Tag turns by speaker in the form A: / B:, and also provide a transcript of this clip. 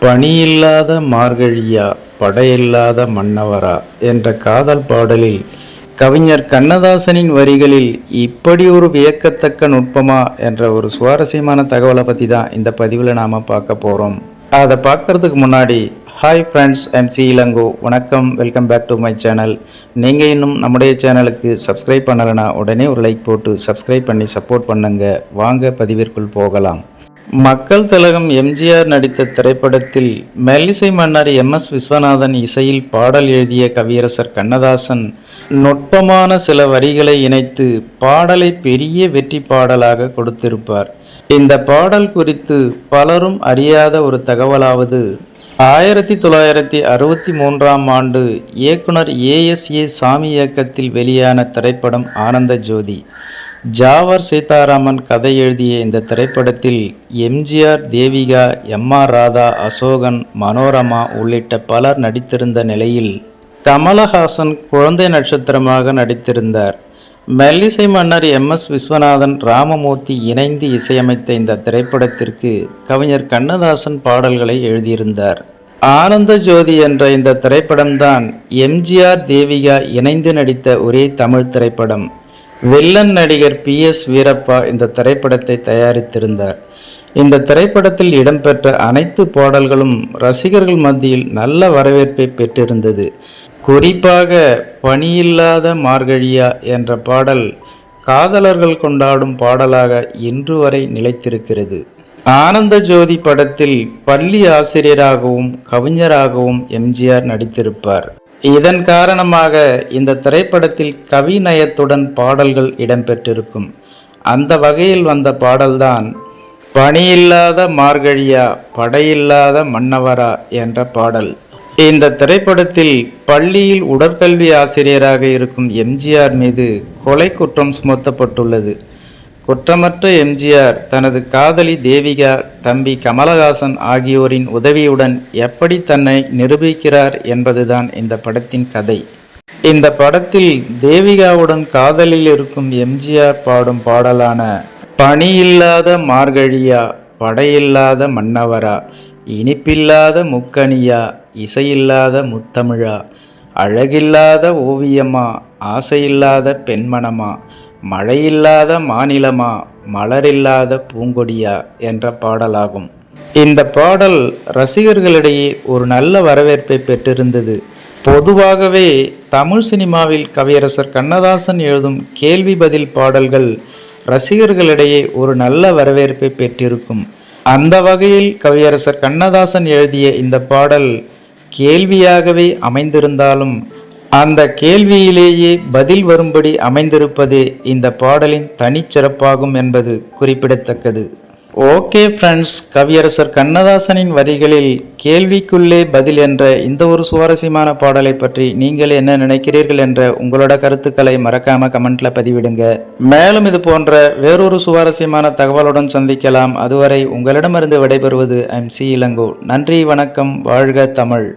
A: பனியில்லாத மார்கழியா படையில்லாத மன்னவரா என்ற காதல் பாடலில் கவிஞர் கண்ணதாசனின் வரிகளில் இப்படி ஒரு வியக்கத்தக்க நுட்பமா என்ற ஒரு சுவாரஸ்யமான தகவலை பற்றி தான் இந்த பதிவில் நாம் பார்க்க போகிறோம். அதை பார்க்கறதுக்கு முன்னாடி ஹாய் ஃப்ரெண்ட்ஸ், சி இளங்கோ. வணக்கம், welcome back to my channel. நீங்கள் இன்னும் நம்முடைய சேனலுக்கு சப்ஸ்கிரைப் பண்ணலைன்னா உடனே ஒரு லைக் போட்டு சப்ஸ்கிரைப் பண்ணி சப்போர்ட் பண்ணுங்க. வாங்க பதிவிற்குள் போகலாம். மக்கள் திலகம் எம்ஜிஆர் நடித்த திரைப்படத்தில் மெல்லிசை மன்னர் MS விஸ்வநாதன் இசையில் பாடல் எழுதிய கவியரசர் கண்ணதாசன் நுட்பமான சில வரிகளை இணைத்து பாடலை பெரிய வெற்றி பாடலாக கொடுத்திருப்பார். இந்த பாடல் குறித்து பலரும் அறியாத ஒரு தகவலாவது, 1963ஆம் ஆண்டு இயக்குனர் ASA சாமி இயக்கத்தில் வெளியான திரைப்படம் ஆனந்த ஜோதி. ஜாவர் சீதாராமன் கதை எழுதிய இந்த திரைப்படத்தில் எம்ஜிஆர், தேவிகா, MR ராதா, அசோகன், மனோரமா உள்ளிட்ட பலர் நடித்திருந்த நிலையில் கமலஹாசன் குழந்தை நட்சத்திரமாக நடித்திருந்தார். மெல்லிசை மன்னர் MS விஸ்வநாதன், ராமமூர்த்தி இணைந்து இசையமைத்த இந்த திரைப்படத்திற்கு கவிஞர் கண்ணதாசன் பாடல்களை எழுதியிருந்தார். ஆனந்த ஜோதி என்ற இந்த திரைப்படம்தான் எம்ஜிஆர், தேவிகா இணைந்து நடித்த ஒரே தமிழ் திரைப்படம். வில்லன் நடிகர் PS வீரப்பா இந்த திரைப்படத்தை தயாரித்திருந்தார். இந்த திரைப்படத்தில் இடம்பெற்ற அனைத்து பாடல்களும் ரசிகர்கள் மத்தியில் நல்ல வரவேற்பை பெற்றிருந்தது. குறிப்பாக பனியில்லாத மார்கழியா என்ற பாடல் காதலர்கள் கொண்டாடும் பாடலாக இன்று வரை நிலைத்திருக்கிறது. ஆனந்த ஜோதி படத்தில் பள்ளி ஆசிரியராகவும் கவிஞராகவும் எம்ஜிஆர் நடித்திருப்பார். இதன் காரணமாக இந்த திரைப்படத்தில் கவிநயத்துடன் பாடல்கள் இடம்பெற்றிருக்கும். அந்த வகையில் வந்த பாடல்தான் பனியில்லாத மார்கழியா படையில்லாத மன்னவரா என்ற பாடல். இந்த திரைப்படத்தில் பள்ளியில் உடற்கல்வி ஆசிரியராக இருக்கும் எம்ஜிஆர் மீது கொலை குற்றம் சுமத்தப்பட்டுள்ளது. குற்றமற்ற எம்ஜிஆர் தனது காதலி தேவிகா, தம்பி கமலஹாசன் ஆகியோரின் உதவியுடன் எப்படி தன்னை நிரூபிக்கிறார் என்பதுதான் இந்த படத்தின் கதை. இந்த படத்தில் தேவிகாவுடன் காதலில் இருக்கும் எம்ஜிஆர் பாடும் பாடலான பனியில்லாத மார்கழியா படையில்லாத மன்னவரா, இனிப்பில்லாத முக்கணியா, இசையில்லாத முத்தமிழா, அழகில்லாத ஓவியமா, ஆசையில்லாத பெண்மணமா, மழையில்லாத மாநிலமா, மலரில்லாத பூங்கொடியா என்ற பாடலாகும். இந்த பாடல் ரசிகர்களிடையே ஒரு நல்ல வரவேற்பை பெற்றிருந்தது. பொதுவாகவே தமிழ் சினிமாவில் கவியரசர் கண்ணதாசன் எழுதும் கேள்வி பதில் பாடல்கள் ரசிகர்களிடையே ஒரு நல்ல வரவேற்பை பெற்றிருக்கும். அந்த வகையில் கவியரசர் கண்ணதாசன் எழுதிய இந்த பாடல் கேள்வியாகவே அமைந்திருந்தாலும் அந்த கேள்வியிலேயே பதில் வரும்படி அமைந்திருப்பதே இந்த பாடலின் தனிச்சிறப்பாகும் என்பது குறிப்பிடத்தக்கது. ஓகே ஃப்ரெண்ட்ஸ், கவியரசர் கண்ணதாசனின் வரிகளில் கேள்விக்குள்ளே பதில் என்ற இந்த ஒரு சுவாரஸ்யமான பாடலை பற்றி நீங்கள் என்ன நினைக்கிறீர்கள் என்ற உங்களோட கருத்துக்களை மறக்காம கமெண்ட்ல பதிவிடுங்க. மேலும் இது போன்ற வேறொரு சுவாரஸ்யமான தகவலுடன் சந்திக்கலாம். அதுவரை உங்களிடமிருந்து விடைபெறுவது சி இளங்கோ. நன்றி, வணக்கம், வாழ்க தமிழ்.